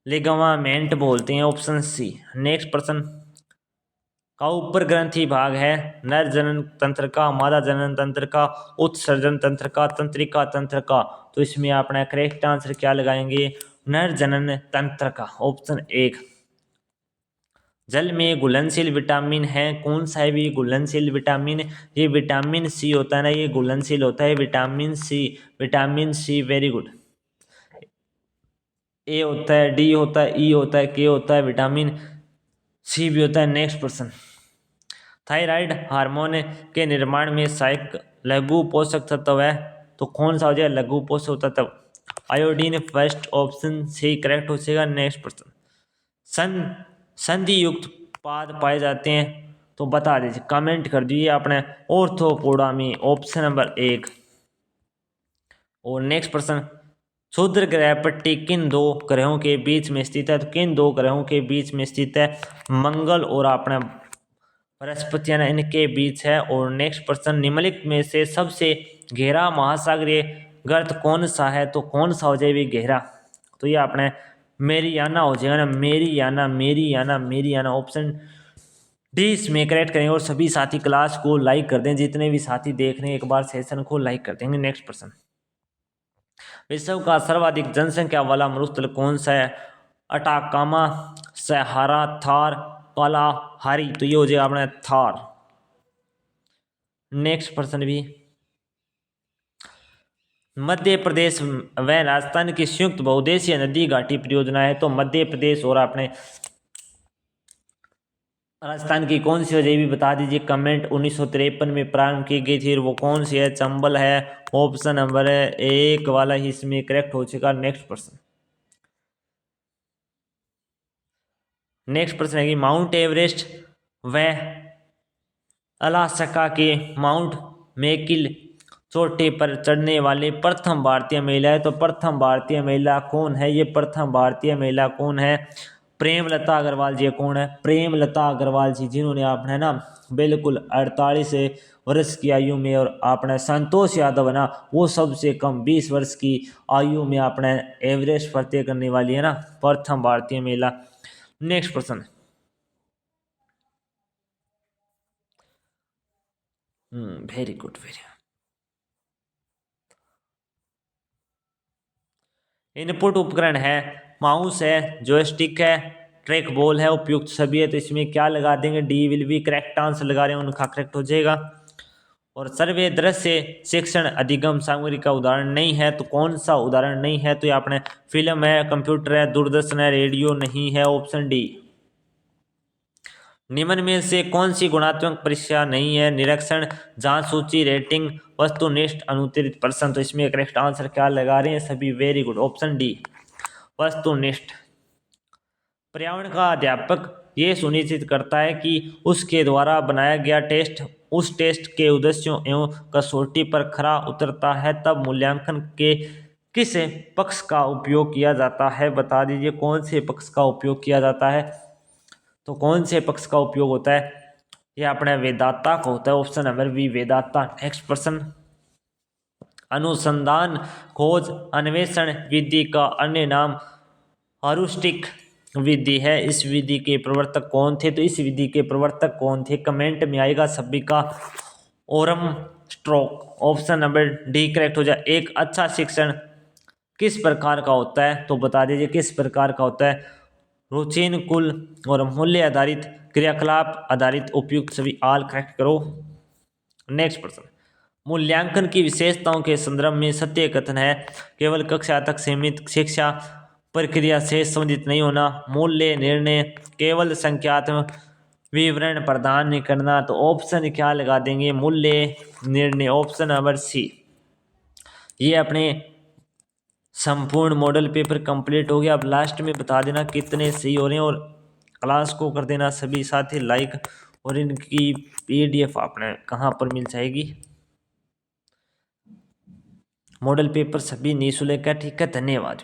लिगामेंट बोलते हैं, ऑप्शन सी। नेक्स्ट प्रश्न, का ऊपर ग्रंथि भाग है नर जनन तंत्र का, मादा जनन तंत्र का, उत्सर्जन तंत्र का, तंत्रिका तंत्र का। तो इसमें अपना करेक्ट आंसर क्या लगाएंगे? नर जनन तंत्र का, ऑप्शन 1। जल में घुलनशील विटामिन है, कौन सा है भी घुलनशील विटामिन? ये विटामिन सी होता है ना, ये घुलनशील होता है vitamin C, vitamin C, very good. A होता है, डी होता है, ई होता है, के होता है, विटामिन सी भी होता है। नेक्स्ट पर्सन, थायराइड हार्मोन के निर्माण में सहायक लघु पोषक तत्व है, तो कौन सा हो जाएगा लघु पोषक तत्व? Iodine, first, option C correct हो जाएगा। नेक्स्ट पर्सन, संधि युक्त उत्पाद पाए जाते हैं, तो बता दीजिए, कमेंट कर दीजिए आपने ऑर्थोपोडा में, ऑप्शन नंबर 1। और नेक्स्ट प्रश्न, क्षुद्र ग्रह पट्टी किन दो ग्रहों के बीच में स्थित है? तो किन दो ग्रहों के बीच में स्थित है? मंगल और अपना बृहस्पति, इनके बीच है। और नेक्स्ट प्रश्न, निम्नलिखित में से सबसे गहरा महासागरीय गर्त कौन सा है? तो कौन सा हो जाए गहरा? तो ये आपने मेरियाना हो जाएगा ना, मेरियाना, ऑप्शन डी इसमें करेक्ट करेंगे। और सभी साथी क्लास को लाइक कर दें, जितने भी साथी देख रहे हैं एक बार सेशन को लाइक कर देंगे। नेक्स्ट प्रश्न, विश्व का सर्वाधिक जनसंख्या वाला मरुस्थल कौन सा है? अटाकामा, सहारा, थार, कालाहारी। तो ये हो जाएगा अपना थार। नेक्स्ट प्रश्न भी, मध्य प्रदेश व राजस्थान की संयुक्त बहुउद्देशीय नदी घाटी परियोजना है, तो मध्य प्रदेश और अपने राजस्थान की कौन सी वजह भी बता दीजिए। कमेंट 1953 में प्रारंभ की गई थी, वो कौन सी है? चंबल है, ऑप्शन नंबर 1 वाला ही इसमें करेक्ट हो चुका। नेक्स्ट प्रश्न, नेक्स्ट प्रश्न है कि माउंट एवरेस्ट व अलास्का के माउंट मैकिल चोटी पर चढ़ने वाले प्रथम भारतीय महिला है, तो प्रथम भारतीय महिला कौन है? ये प्रथम भारतीय महिला कौन है? प्रेमलता अग्रवाल जी। कौन है? प्रेमलता अग्रवाल जी, जिन्होंने आपने ना बिल्कुल 48 वर्ष की आयु में, और आपने संतोष यादव है ना, वो सबसे कम 20 वर्ष की आयु में आपने एवरेस्ट फतेह करने वाली है ना, प्रथम भारतीय महिला। नेक्स्ट प्रश्न, very good, very good. Input उपकरण है, माउस है, जॉयस्टिक है, ट्रैक बॉल है उपयुक्त सभी है, तो इसमें क्या लगा देंगे, D will be correct answer लगा रहे हैं, उनका करेक्ट हो जाएगा। और सर्वे दृश्य शिक्षण अधिगम सामग्री का उदाहरण नहीं है, तो कौन सा उदाहरण नहीं है, तो ये अपने फिल्म है, कंप्यूटर है, दूरदर्शन है, रेडियो नहीं है, ऑप्शन डी। निम्न में से कौन सी गुणात्मक परीक्षा नहीं है, निरीक्षण, जांच सूची, रेटिंग, वस्तुनिष्ठ, अनुत्तरित प्रश्न, तो इसमें करेक्ट आंसर क्या लगा रहे हैं सभी, वेरी गुड, ऑप्शन डी वस्तुनिष्ठ। पर्यावरण का अध्यापक ये सुनिश्चित करता है कि उसके द्वारा बनाया गया टेस्ट उस टेस्ट के उद्देश्यों एवं कसौटी पर खरा उतरता है, तब मूल्यांकन के किस पक्ष का उपयोग किया जाता है, बता दीजिए कौन से पक्ष का उपयोग किया जाता है, तो कौन से पक्ष का उपयोग होता है, यह अपने वेदांता का होता है, option number B Vedanta. Next प्रश्न, अनुसंधान खोज अन्वेषण विधि का अन्य नाम ह्यूरिस्टिक विधि है, इस विधि के प्रवर्तक कौन थे, तो इस विधि के प्रवर्तक कौन थे, कमेंट में आएगा सभी का, Oram stroke, option number D correct हो जाए। एक अच्छा शिक्षण किस प्रकार का होता है, तो बता दीजिए किस प्रकार का होता है, रुचिन कुल और मूल्य आधारित, क्रियाकलाप आधारित, उपयुक्त सभी, आल करेक्ट करो। नेक्स्ट प्रश्न, मूल्यांकन की विशेषताओं के संदर्भ में सत्य कथन है, केवल कक्षा तक सीमित शिक्षा प्रक्रिया से संबंधित नहीं होना, मूल्य निर्णय केवल संख्यात्मक विवरण प्रदान नहीं करना, तो ऑप्शन क्या लगा देंगे, मूल्य निर्णय, ऑप्शन नंबर सी। ये अपने संपूर्ण मॉडल पेपर कंप्लीट हो गया। अब लास्ट में बता देना कितने सही हो रहे हैं और क्लास को कर देना सभी साथी लाइक, और इनकी PDF आपने कहाँ पर मिल जाएगी, मॉडल पेपर सभी निःशुल्क है, ठीक है, धन्यवाद।